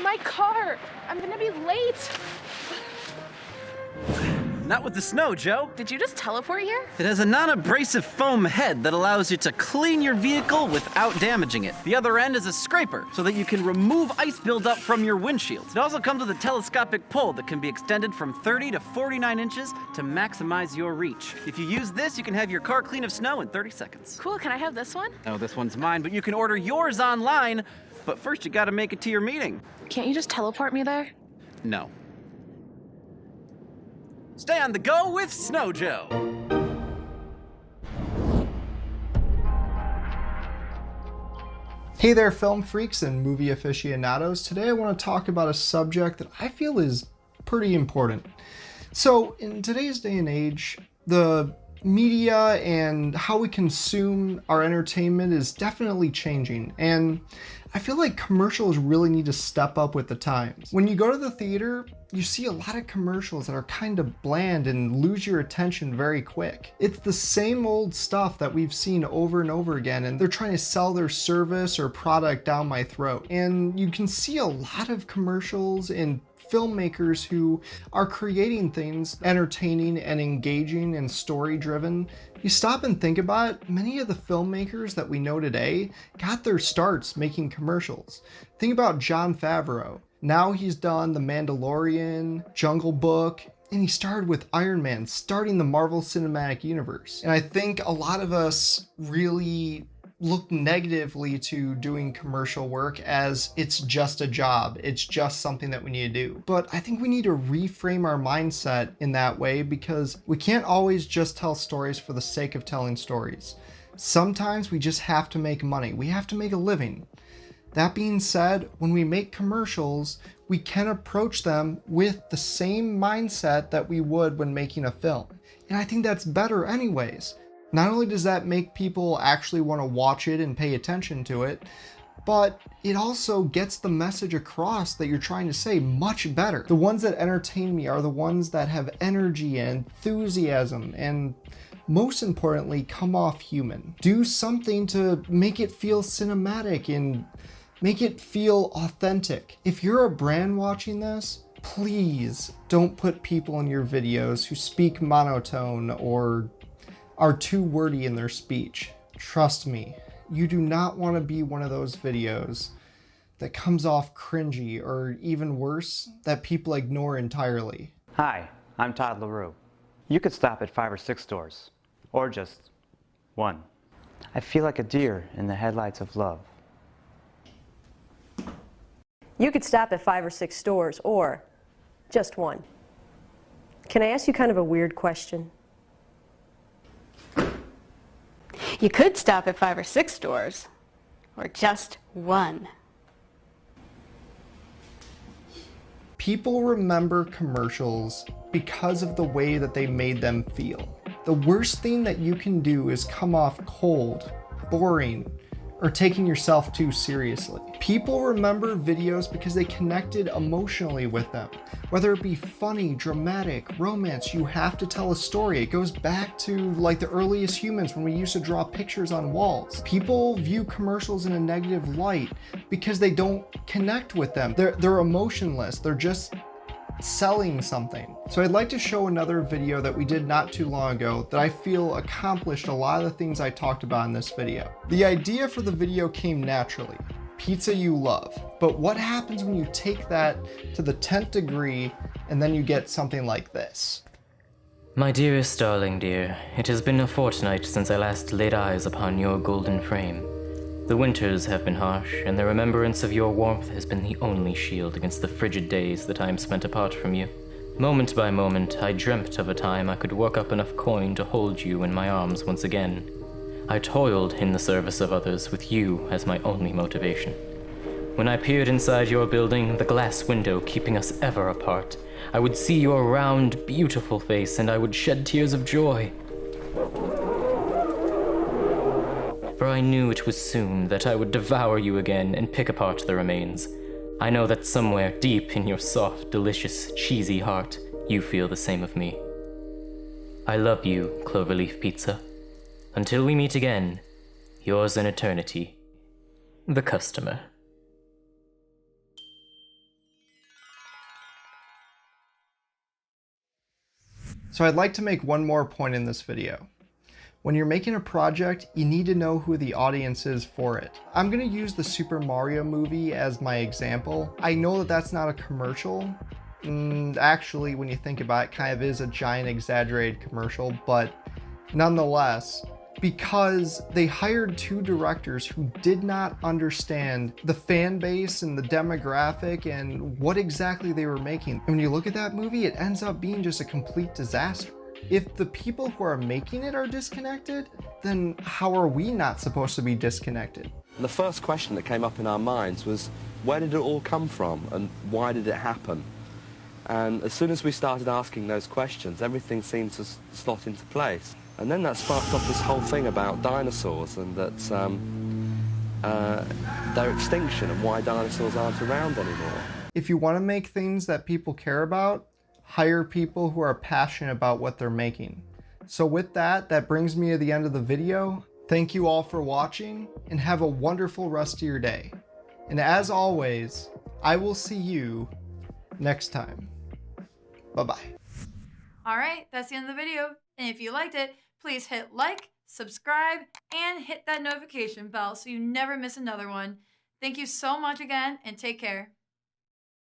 My car! I'm gonna be late! Not with the snow, Joe. Did you just teleport here? It has a non-abrasive foam head that allows you to clean your vehicle without damaging it. The other end is a scraper, so that you can remove ice buildup from your windshield. It also comes with a telescopic pole that can be extended from 30 to 49 inches to maximize your reach. If you use this, you can have your car clean of snow in 30 seconds. Cool, can I have this one? No, this one's mine, but you can order yours online. But first, you gotta make it to your meeting. Can't you just teleport me there? No. Stay on the go with Snow Joe. Hey there, film freaks and movie aficionados. Today I want to talk about a subject that I feel is pretty important. So in today's day and age, the media and how we consume our entertainment is definitely changing, and I feel like commercials really need to step up with the times. When you go to the theater, you see a lot of commercials that are kind of bland and lose your attention very quick. It's the same old stuff that we've seen over and over again, and they're trying to sell their service or product down my throat. And you can see a lot of commercials and filmmakers who are creating things entertaining and engaging and story driven. You stop and think about it, many of the filmmakers that we know today got their starts making commercials. Think about Jon Favreau. Now he's done The Mandalorian, Jungle Book, and he started with Iron Man, starting the Marvel Cinematic Universe. And I think a lot of us really look negatively to doing commercial work as it's just a job. It's just something that we need to do. But I think we need to reframe our mindset in that way, because we can't always just tell stories for the sake of telling stories. Sometimes we just have to make money. We have to make a living. That being said, when we make commercials, we can approach them with the same mindset that we would when making a film. And I think that's better anyways. Not only does that make people actually want to watch it and pay attention to it, but it also gets the message across that you're trying to say much better. The ones that entertain me are the ones that have energy and enthusiasm and, most importantly, come off human. Do something to make it feel cinematic and make it feel authentic. If you're a brand watching this, please don't put people in your videos who speak monotone or are too wordy in their speech. Trust me, you do not want to be one of those videos that comes off cringy, or even worse, that people ignore entirely. Hi, I'm Todd LaRue. You could stop at 5 or 6 stores, or just one. I feel like a deer in the headlights of love. You could stop at 5 or 6 stores, or just one. Can I ask you kind of a weird question? You could stop at 5 or 6 stores, or just one. People remember commercials because of the way that they made them feel. The worst thing that you can do is come off cold, boring, or taking yourself too seriously. People remember videos because they connected emotionally with them. Whether it be funny, dramatic, romance, you have to tell a story. It goes back to like the earliest humans when we used to draw pictures on walls. People view commercials in a negative light because they don't connect with them. They're emotionless. They're just selling something. So I'd like to show another video that we did not too long ago that I feel accomplished a lot of the things I talked about in this video. The idea for the video came naturally. Pizza you love. But what happens when you take that to the 10th degree and then you get something like this? My dearest darling dear, it has been a fortnight since I last laid eyes upon your golden frame. The winters have been harsh, and the remembrance of your warmth has been the only shield against the frigid days that I am spent apart from you. Moment by moment, I dreamt of a time I could work up enough coin to hold you in my arms once again. I toiled in the service of others with you as my only motivation. When I peered inside your building, the glass window keeping us ever apart, I would see your round, beautiful face, and I would shed tears of joy. For I knew it was soon that I would devour you again and pick apart the remains. I know that somewhere deep in your soft, delicious, cheesy heart, you feel the same of me. I love you, Cloverleaf Pizza. Until we meet again, yours in eternity, the customer. So I'd like to make one more point in this video. When you're making a project, you need to know who the audience is for it. I'm gonna use the Super Mario movie as my example. I know that that's not a commercial. Actually, when you think about it, kind of is a giant exaggerated commercial, but nonetheless, because they hired two directors who did not understand the fan base and the demographic and what exactly they were making. And when you look at that movie, it ends up being just a complete disaster. If the people who are making it are disconnected, then how are we not supposed to be disconnected? The first question that came up in our minds was, where did it all come from and why did it happen? And as soon as we started asking those questions, everything seemed to slot into place. And then that sparked off this whole thing about dinosaurs and that their extinction and why dinosaurs aren't around anymore. If you want to make things that people care about, hire people who are passionate about what they're making. So with that, that brings me to the end of the video. Thank you all for watching and have a wonderful rest of your day. And as always, I will see you next time. Bye-bye. All right, that's the end of the video. And if you liked it, please hit like, subscribe, and hit that notification bell so you never miss another one. Thank you so much again, and take care.